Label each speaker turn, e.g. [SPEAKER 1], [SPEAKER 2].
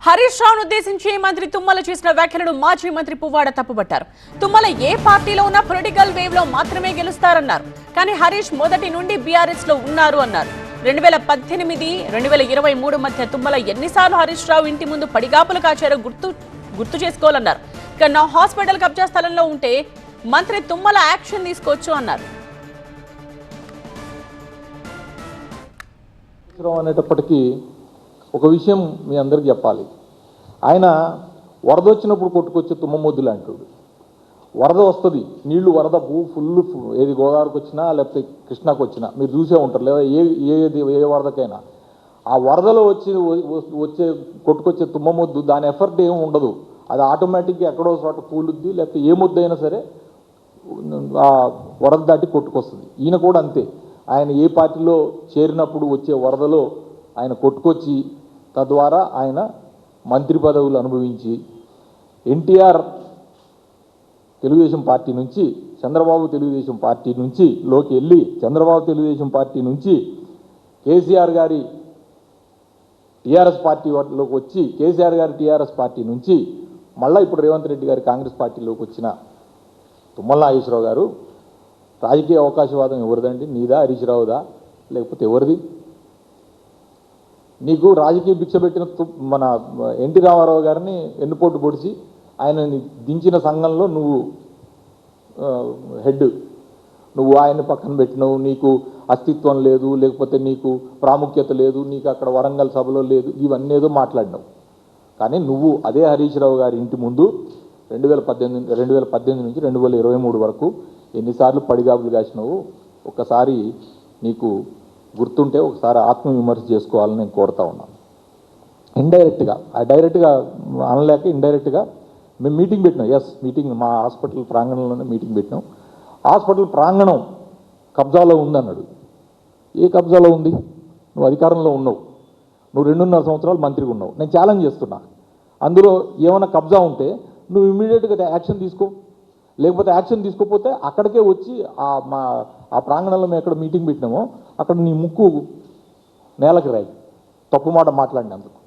[SPEAKER 1] హరీష్ రావును ఉద్దేశించి మంత్రి తుమ్మల చేసిన వ్యాఖ్యలను మాజీ మంత్రి పువ్వాడ తప్పుపట్టారు. తుమ్మల ఏ పార్టీలో ఉన్న పొలిటికల్ వేవ్ లో మాత్రమే గెలుస్తారన్నారు. కానీ హరీష్ మొదటి నుండి బీఆర్ఎస్ లో ఉన్నారు అన్నారు. 2018, 2023 మధ్య తుమ్మల ఎన్నిసార్లు హరీష్ రావు ఇంటి ముందు పడిగాపులు కాచారో గుర్తు చేసుకోవాలన్నారు. ఇక నా హాస్పిటల్ కబ్జా స్థలంలో ఉంటే మంత్రి తుమ్మల యాక్షన్ తీసుకోవచ్చు అన్నారు.
[SPEAKER 2] అనేటప్పటికీ ఒక విషయం మీ అందరికి చెప్పాలి. ఆయన వరద వచ్చినప్పుడు కొట్టుకొచ్చే తుమ్మమొద్దు లాంటివాడు. వరద వస్తుంది, నీళ్లు వరద ఫుల్ ఏది గోదావరికి వచ్చినా లేకపోతే కృష్ణాకు వచ్చినా మీరు చూసే ఉంటారు, లేదా ఏ వరదకైనా ఆ వరదలో వచ్చే కొట్టుకొచ్చే తుమ్మమొద్దు దాని ఎఫర్ట్ ఏమి ఉండదు. అది ఆటోమేటిక్గా ఎక్కడో చోట కూలుద్ది, లేకపోతే ఏ ముద్దు అయినా సరే ఆ వరద దాటి కొట్టుకొస్తుంది. ఈయన కూడా అంతే. ఆయన ఏ పార్టీలో చేరినప్పుడు వచ్చే వరదలో ఆయన కొట్టుకొచ్చి తద్వారా ఆయన మంత్రి పదవులు అనుభవించి ఎన్టీఆర్ తెలుగుదేశం పార్టీ నుంచి చంద్రబాబు తెలుగుదేశం పార్టీ నుంచి లోకి వెళ్ళి చంద్రబాబు తెలుగుదేశం పార్టీ నుంచి కేసీఆర్ గారి టీఆర్ఎస్ పార్టీలోకి వచ్చి కేసీఆర్ గారి టీఆర్ఎస్ పార్టీ నుంచి మళ్ళీ ఇప్పుడు రేవంత్ రెడ్డి గారి కాంగ్రెస్ పార్టీలోకి వచ్చిన తుమ్మల నాగేశ్వరరావు గారు రాజకీయ అవకాశవాదం ఎవరిదండి? నీదా, హరీష్ రావుదా, లేకపోతే ఎవరిది? నీకు రాజకీయ భిక్ష పెట్టిన మన ఎన్టీ రామారావు గారిని ఎన్నుపోటు పొడిచి ఆయనని దించిన సంఘంలో నువ్వు హెడ్, నువ్వు ఆయన్ని పక్కన పెట్టినావు. నీకు అస్తిత్వం లేదు, లేకపోతే నీకు ప్రాముఖ్యత లేదు, నీకు అక్కడ వరంగల్ సభలో లేదు, ఇవన్నీ ఏదో మాట్లాడినావు. కానీ నువ్వు అదే హరీష్ రావు గారి ఇంటి ముందు 2018 నుంచి 2023 వరకు ఎన్నిసార్లు పడిగాపులు కాసినావు ఒక్కసారి నీకు గుర్తుంటే ఒకసారి ఆత్మవిమర్శ చేసుకోవాలని నేను కోరుతా ఉన్నాను. ఇండైరెక్ట్గా డైరెక్ట్గా అనలేక ఇండైరెక్ట్గా మేము మీటింగ్ పెట్టినాం. మీటింగ్ మా హాస్పిటల్ ప్రాంగణంలోనే మీటింగ్ పెట్టినాం. హాస్పిటల్ ప్రాంగణం కబ్జాలో ఉందన్నాడు. ఏ కబ్జాలో ఉంది? నువ్వు అధికారంలో ఉన్నావు, నువ్వు 2.5 సంవత్సరాలు మంత్రిగా ఉన్నావు. నేను ఛాలెంజ్ చేస్తున్నా, అందులో ఏమైనా కబ్జా ఉంటే నువ్వు ఇమ్మీడియట్గా యాక్షన్ తీసుకో. లేకపోతే యాక్షన్ తీసుకోకపోతే అక్కడికే వచ్చి ఆ ప్రాంగణంలో మేము ఎక్కడ మీటింగ్ పెట్టినామో అక్కడ నీ ముక్కు నేలకి రాయి తప్పు మాట మాట్లాడినందుకు.